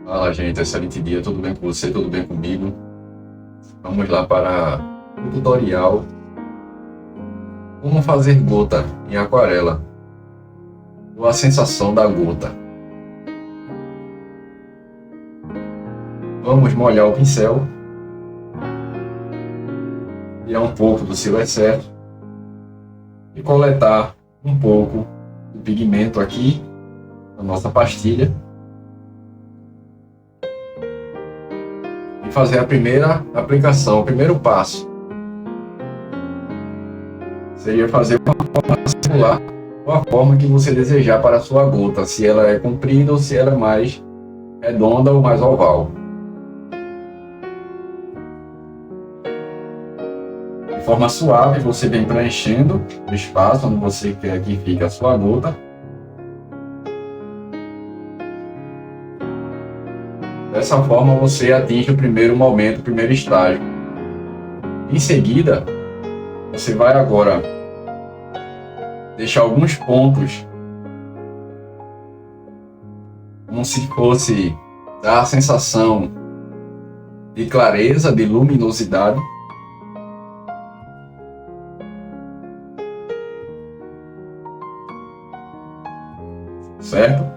Fala, gente, excelente dia, tudo bem com você, tudo bem comigo? Vamos lá para o tutorial como fazer gota em aquarela, ou a sensação da gota. Vamos molhar o pincel, tirar um pouco do seu excesso e coletar um pouco do pigmento aqui na nossa pastilha. E fazer a primeira aplicação, o primeiro passo seria fazer uma forma circular, ou a forma que você desejar para a sua gota, se ela é comprida ou se ela é mais redonda ou mais oval. De forma suave, você vem preenchendo o espaço onde você quer que fique a sua gota. Dessa forma você atinge o primeiro momento, o primeiro estágio. Em seguida, você vai agora deixar alguns pontos, como se fosse dar a sensação de clareza, de luminosidade. Certo?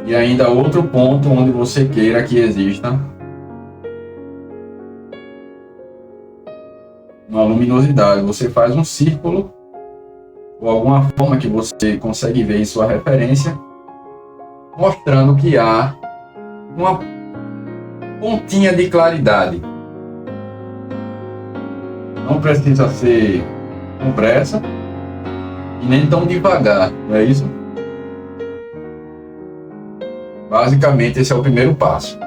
E ainda outro ponto onde você queira que exista uma luminosidade. Você faz um círculo ou alguma forma que você consegue ver em sua referência, mostrando que há uma pontinha de claridade. Não precisa ser com pressa e nem tão devagar, não é isso? Basicamente, esse é o primeiro passo.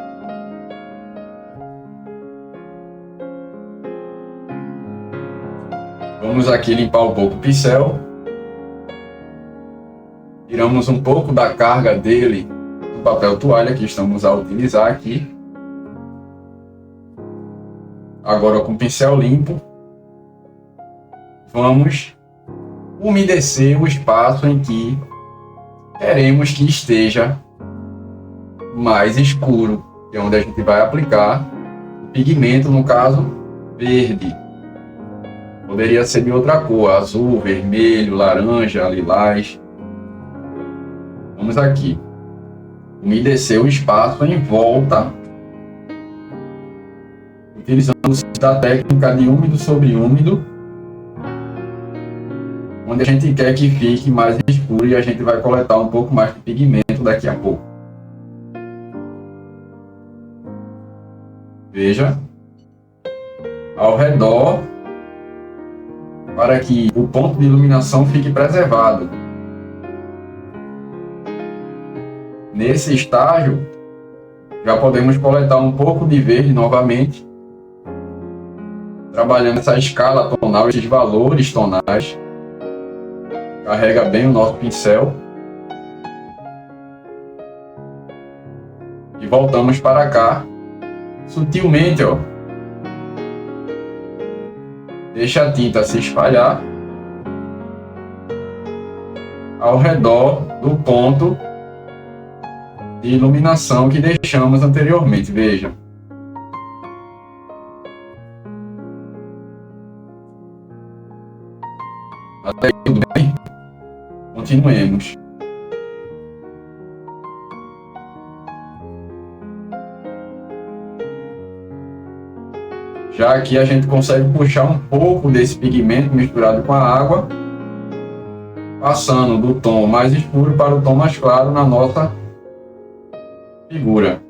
Vamos aqui limpar um pouco o pincel. Tiramos um pouco da carga dele do papel toalha que estamos a utilizar aqui. Agora, com o pincel limpo, vamos umedecer o espaço em que queremos que esteja mais escuro, que é onde a gente vai aplicar o pigmento, no caso verde. Poderia ser de outra cor, azul, vermelho, laranja, lilás. Vamos aqui umedecer o espaço em volta, utilizando a técnica de úmido sobre úmido, onde a gente quer que fique mais escuro, e a gente vai coletar um pouco mais de pigmento daqui a pouco. Veja, ao redor, para que o ponto de iluminação fique preservado. Nesse estágio, já podemos coletar um pouco de verde novamente, trabalhando essa escala tonal, esses valores tonais. Carrega bem o nosso pincel. E voltamos para cá. Sutilmente, ó. Deixa a tinta se espalhar ao redor do ponto de iluminação que deixamos anteriormente. Veja. Até aí tudo bem? Continuemos. Já aqui a gente consegue puxar um pouco desse pigmento misturado com a água, passando do tom mais escuro para o tom mais claro na nossa figura.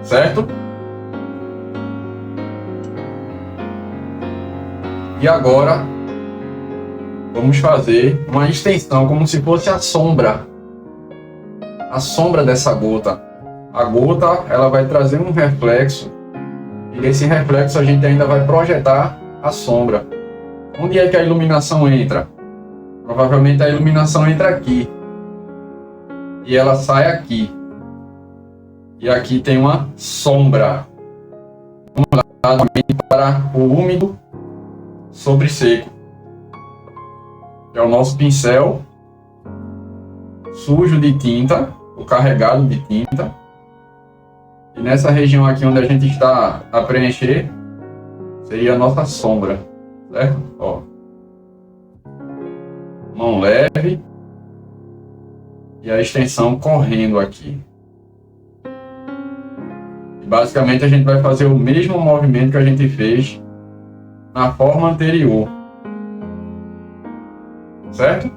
Certo? E agora vamos fazer uma extensão, como se fosse a sombra dessa gota. A gota, ela vai trazer um reflexo, e nesse reflexo a gente ainda vai projetar a sombra. Onde é que a iluminação entra? Provavelmente a iluminação entra aqui. e ela sai aqui. E aqui tem uma sombra. Vamos lá novamente para o úmido sobre seco. Que é o nosso pincel sujo de tinta, ou carregado de tinta. E nessa região aqui onde a gente está a preencher, seria a nossa sombra, certo? Ó. Mão leve. E a extensão correndo aqui. E basicamente a gente vai fazer o mesmo movimento que a gente fez na forma anterior. Certo?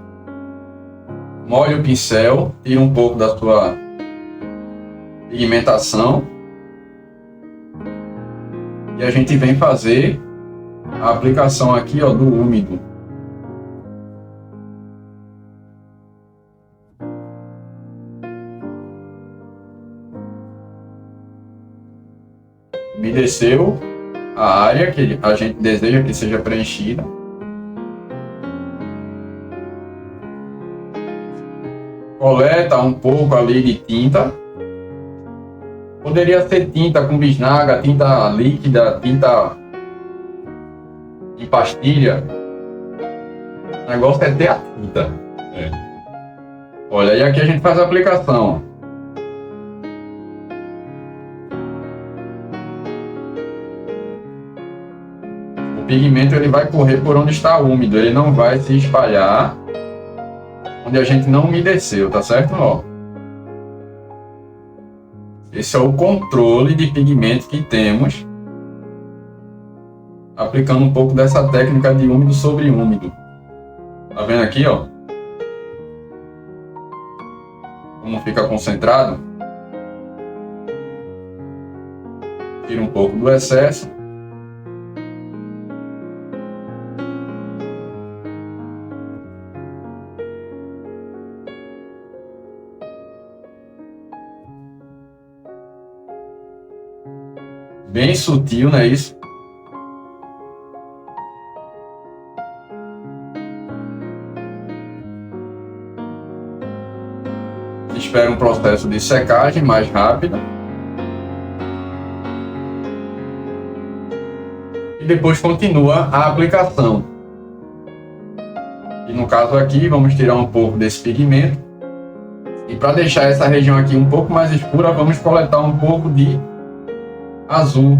Molhe o pincel, tira um pouco da sua pigmentação. E a gente vem fazer a aplicação aqui, ó, do úmido. Umedeceu a área que a gente deseja que seja preenchida. Coleta um pouco ali de tinta. Poderia ser tinta com bisnaga, tinta líquida, tinta em pastilha. O negócio é ter a tinta. Olha, e aqui a gente faz a aplicação. O pigmento ele vai correr por onde está úmido, ele não vai se espalhar onde a gente não umedeceu, tá certo? Ó. Esse é o controle de pigmento que temos aplicando um pouco dessa técnica de úmido sobre úmido. Tá vendo aqui, ó? Como fica concentrado. Tira um pouco do excesso. Bem sutil, não é isso? Espera um processo de secagem mais rápido. E depois continua a aplicação. E no caso aqui, vamos tirar um pouco desse pigmento. E para deixar essa região aqui um pouco mais escura, vamos coletar um pouco de azul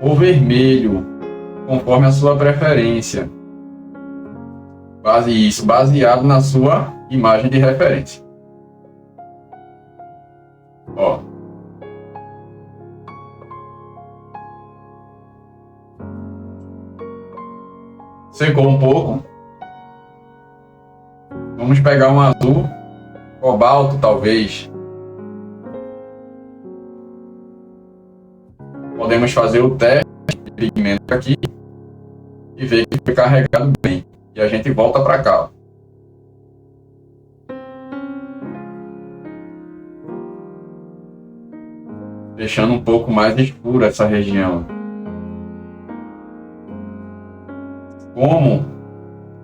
ou vermelho, conforme a sua preferência. Isso baseado na sua imagem de referência. Ó. Secou um pouco. Vamos pegar um azul cobalto, talvez. Podemos fazer o teste de pigmento aqui e ver que foi carregado bem. E a gente volta para cá. Deixando um pouco mais escura essa região. Como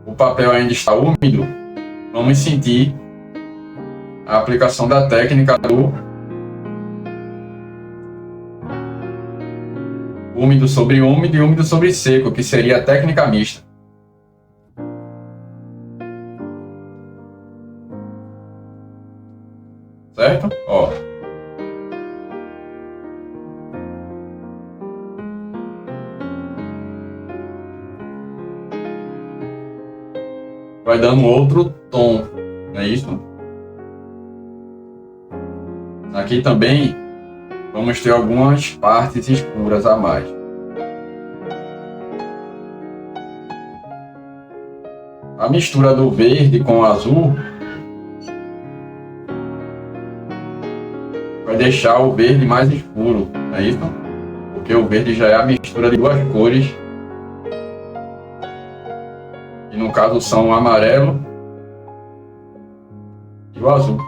o papel ainda está úmido, vamos sentir a aplicação da técnica do úmido sobre úmido e úmido sobre seco, que seria a técnica mista. Certo? Ó. Vai dando outro tom, não é isso? Aqui também vamos ter algumas partes escuras a mais. A mistura do verde com o azul vai deixar o verde mais escuro, não é isso? Porque o verde já é a mistura de duas cores. E no caso são o amarelo e o azul.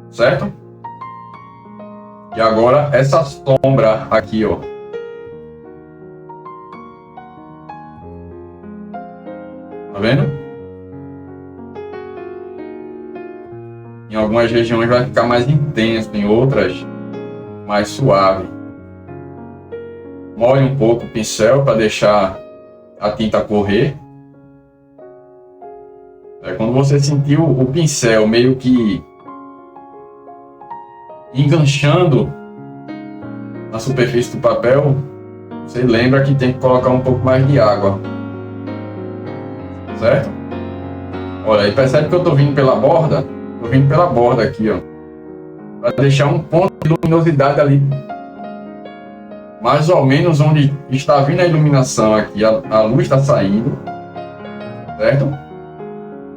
Certo? E agora essa sombra aqui, ó. Tá vendo? Em algumas regiões vai ficar mais intenso, em outras mais suave. Molhe um pouco o pincel para deixar a tinta correr. Quando você sentir o pincel meio que enganchando na superfície do papel, você lembra que tem que colocar um pouco mais de água. Certo? Olha, aí percebe que eu estou vindo pela borda? Estou vindo pela borda aqui, ó, para deixar um ponto de luminosidade ali, mais ou menos onde está vindo a iluminação aqui, a luz está saindo, certo?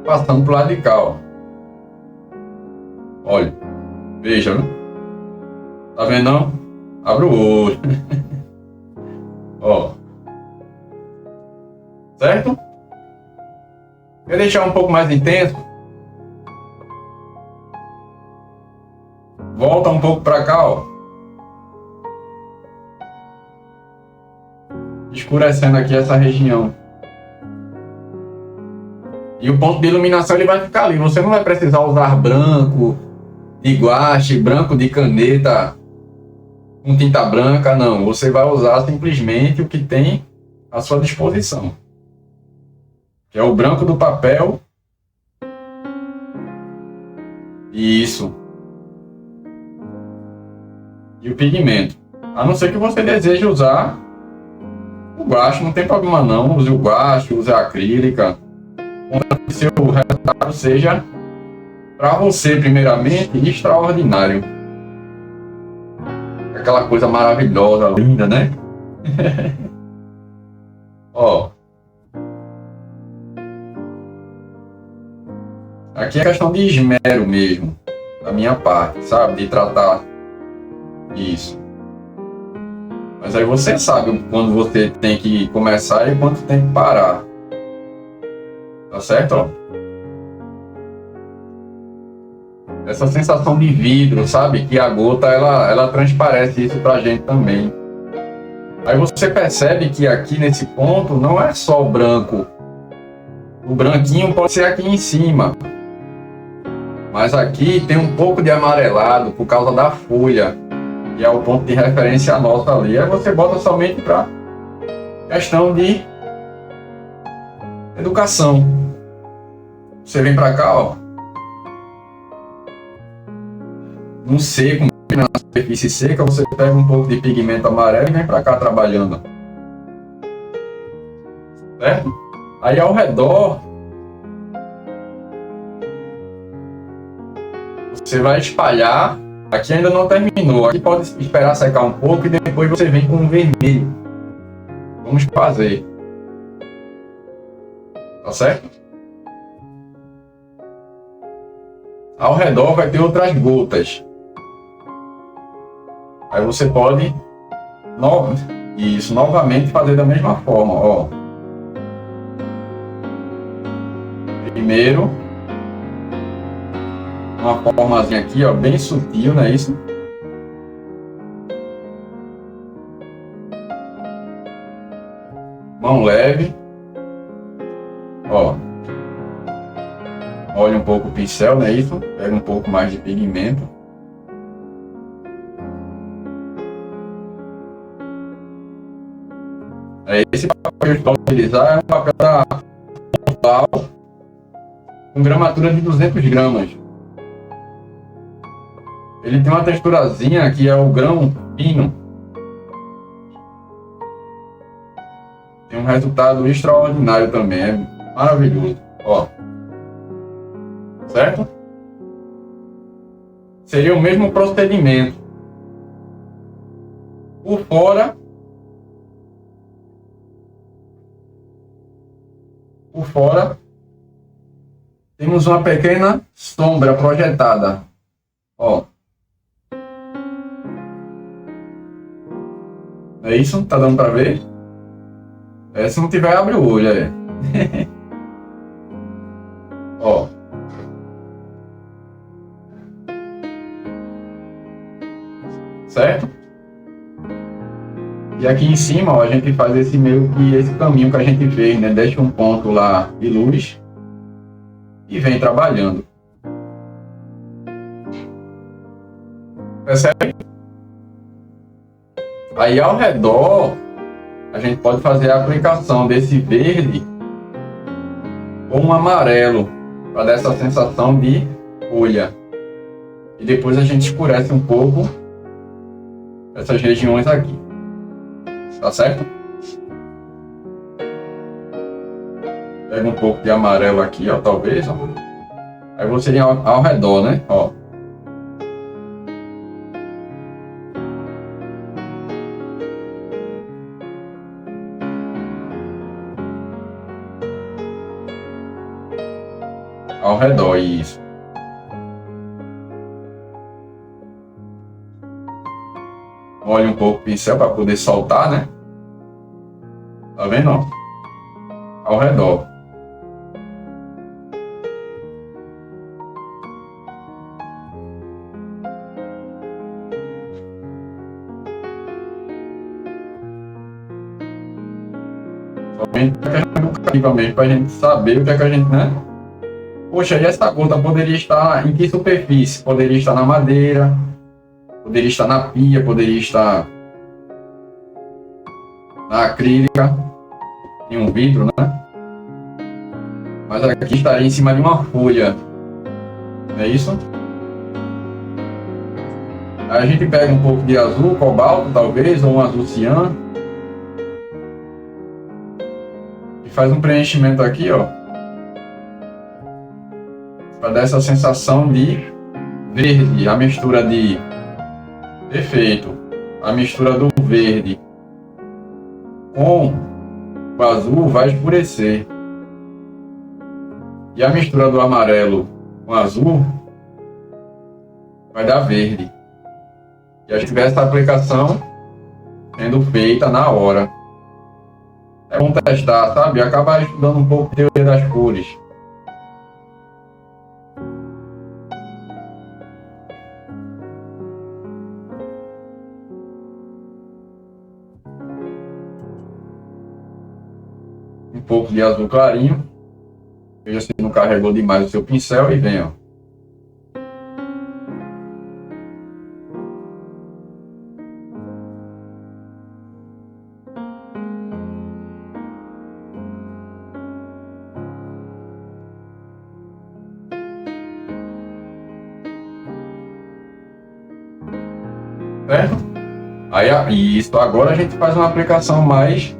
Passando para o lado de cá, ó. Olha, veja, né? Tá vendo não? Abre o olho. Ó. Certo? Quer deixar um pouco mais intenso? Volta um pouco para cá, ó. Escurecendo aqui essa região. E o ponto de iluminação ele vai ficar ali. Você não vai precisar usar branco de guache, branco de caneta com tinta branca, não. Você vai usar simplesmente o que tem à sua disposição, que é o branco do papel. Isso. E o pigmento. A não ser que você deseje usar o guache, não tem problema não. Use o guache, use a acrílica. Que seu resultado seja, para você, primeiramente, extraordinário. Aquela coisa maravilhosa, linda, né? Ó. Aqui é questão de esmero mesmo, da minha parte, sabe? De tratar isso. Mas aí você sabe quando você tem que começar e quando tem que parar. Tá certo? Ó. Essa sensação de vidro, sabe? Que a gota, ela transparece isso pra gente também. Aí você percebe que aqui nesse ponto não é só o branco. O branquinho pode ser aqui em cima. Mas aqui tem um pouco de amarelado por causa da folha. Que é o ponto de referência nossa ali. Aí você bota somente para questão de educação. Você vem para cá, ó. No seco, na superfície seca, você pega um pouco de pigmento amarelo e vem para cá trabalhando. Certo? Aí ao redor, você vai espalhar. Aqui ainda não terminou. Aqui pode esperar secar um pouco e depois você vem com um vermelho. Vamos fazer. Tá certo? Ao redor vai ter outras gotas. Aí você pode novamente fazer da mesma forma, ó. Primeiro, uma formazinha aqui, ó, bem sutil, não é isso? Mão leve, ó. Olha um pouco o pincel, não é isso? Pega um pouco mais de pigmento. Esse papel que eu estou a utilizar é um papel da Portugal com gramatura de 200 gramas. Ele tem uma texturazinha que é o grão fino. Tem um resultado extraordinário também, é maravilhoso. Ó. Certo? Seria o mesmo procedimento. Por fora, temos uma pequena sombra projetada. Ó. É isso? Tá dando pra ver? Se não tiver, abre o olho aí. Ó. Certo? E E aqui em cima, ó, a gente faz esse meio que esse caminho que a gente fez, né? Deixa um ponto lá de luz e vem trabalhando. Percebe? Aí ao redor, a gente pode fazer a aplicação desse verde ou um amarelo, para dar essa sensação de folha. E depois a gente escurece um pouco essas regiões aqui. Tá certo? Pega um pouco de amarelo aqui, ó, talvez, ó. Aí você vem ao redor, né? Ó. Ao redor, isso. Olha um pouco o pincel para poder soltar, né? Tá vendo? Ó? Ao redor. Somente a questão educativa mesmo, para a gente saber o que é que a gente, né? Poxa, e essa gota poderia estar em que superfície? Poderia estar na madeira, poderia estar na pia, poderia estar na acrílica, em um vidro, né? Mas aqui estaria em cima de uma folha, não é isso? Aí a gente pega um pouco de azul, cobalto, talvez, ou um azul cian, e faz um preenchimento aqui, ó, para dar essa sensação de verde, a mistura de perfeito, a mistura do verde com o azul vai escurecer e a mistura do amarelo com azul vai dar verde, e a gente vê essa aplicação sendo feita na hora. É bom testar, sabe? Acabar estudando um pouco de teoria das cores. Um pouco de azul clarinho. Veja se não carregou demais o seu pincel e vem, ó. Certo? Aí, isso, agora a gente faz uma aplicação mais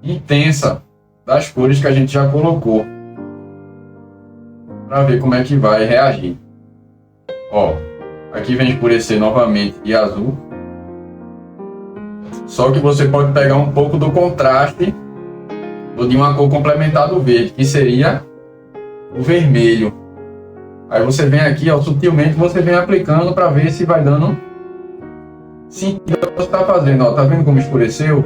intensa das cores que a gente já colocou, para ver como é que vai reagir. Ó, aqui vem escurecer novamente de azul, só que você pode pegar um pouco do contraste ou de uma cor complementar do verde, que seria o vermelho. Aí você vem aqui, ó, sutilmente você vem aplicando para ver se vai dando sentido ao que você está fazendo. Ó, tá vendo como escureceu?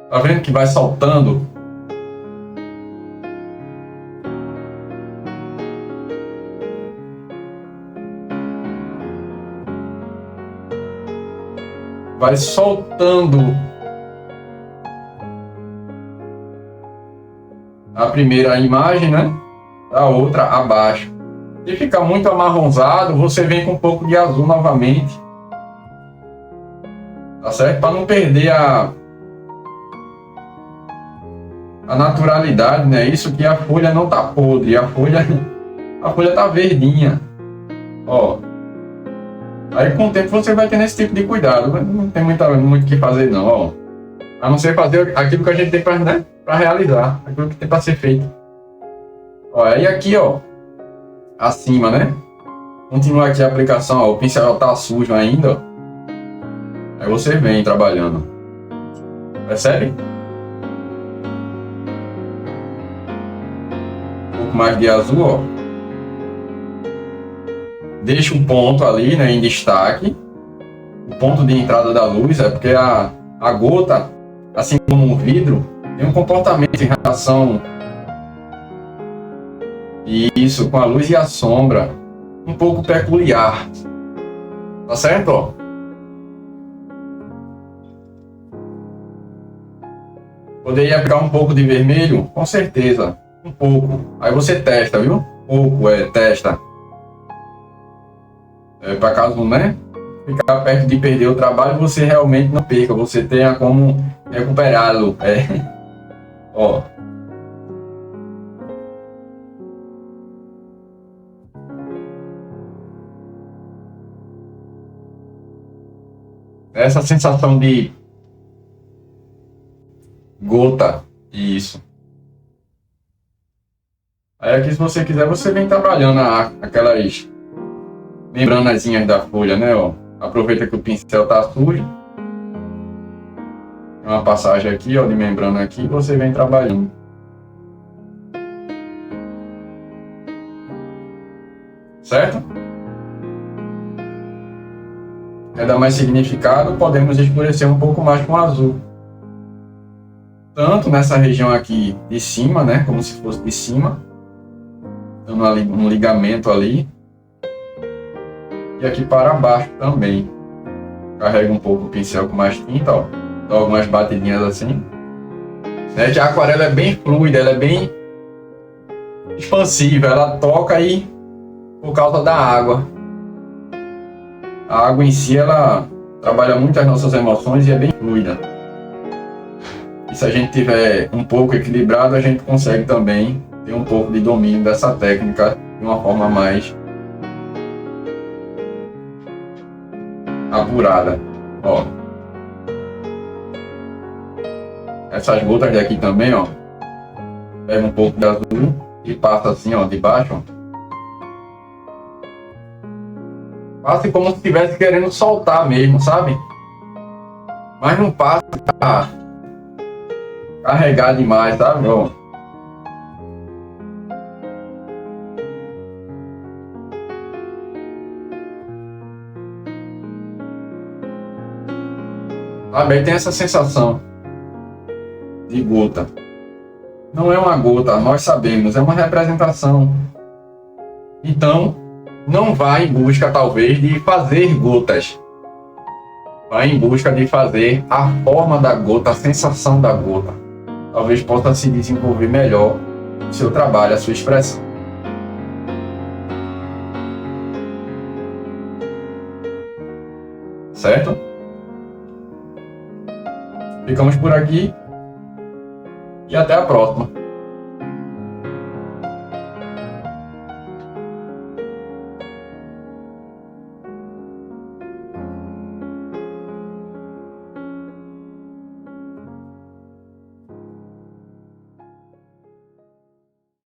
Tá vendo que vai soltando? Vai soltando a primeira imagem, né? A outra abaixo. Se ficar muito amarronzado, você vem com um pouco de azul novamente. Tá certo? Para não perder a naturalidade, né? Isso que a folha não tá podre, a folha tá verdinha. Ó. Aí com o tempo você vai tendo esse tipo de cuidado. Não tem muito o que fazer não, ó. A não ser fazer aquilo que a gente tem para, né, para realizar, aquilo que tem para ser feito. Ó, aí aqui, ó, acima, né? Continua aqui a aplicação, ó, o pincel tá sujo ainda, ó. Aí você vem trabalhando. Percebe? Um pouco mais de azul, ó. Deixa um ponto ali, né, em destaque. O ponto de entrada da luz é porque a gota, assim como o vidro, tem um comportamento em relação isso com a luz e a sombra um pouco peculiar. Tá certo? Ó. Poderia aplicar um pouco de vermelho? Com certeza. Um pouco. Aí você testa, viu? Pouco, testa. Para caso, né? Ficar perto de perder o trabalho, você realmente não perca. Você tenha como recuperá-lo. Ó. Essa sensação de gota. Isso. Aí aqui, se você quiser, você vem trabalhando aquelas membranazinhas da folha, né? Ó. Aproveita que o pincel tá sujo. Tem uma passagem aqui, ó, de membrana aqui, você vem trabalhando. Certo? Quer dar mais significado, podemos escurecer um pouco mais com azul. Tanto nessa região aqui de cima, né? Como se fosse de cima. Dando um ligamento ali. E aqui para baixo também. Carrega um pouco o pincel com mais tinta, ó. Dá algumas batidinhas assim. Que a aquarela é bem fluida, ela é bem expansiva. Ela toca aí por causa da água. A água em si, ela trabalha muito as nossas emoções e é bem fluida. E se a gente tiver um pouco equilibrado, a gente consegue também ter um pouco de domínio dessa técnica de uma forma mais apurada. Ó. Essas gotas daqui também, ó. Pega um pouco de azul e passa assim, ó, de baixo, ó. Passe como se estivesse querendo soltar mesmo, sabe? Mas não passa pra carregar demais, sabe? Ó. Sabe? Tem essa sensação de gota. Não é uma gota, nós sabemos, é uma representação. Então, não vá em busca, talvez, de fazer gotas. Vá em busca de fazer a forma da gota, a sensação da gota. Talvez possa se desenvolver melhor o seu trabalho, a sua expressão. Certo? Ficamos por aqui e até a próxima.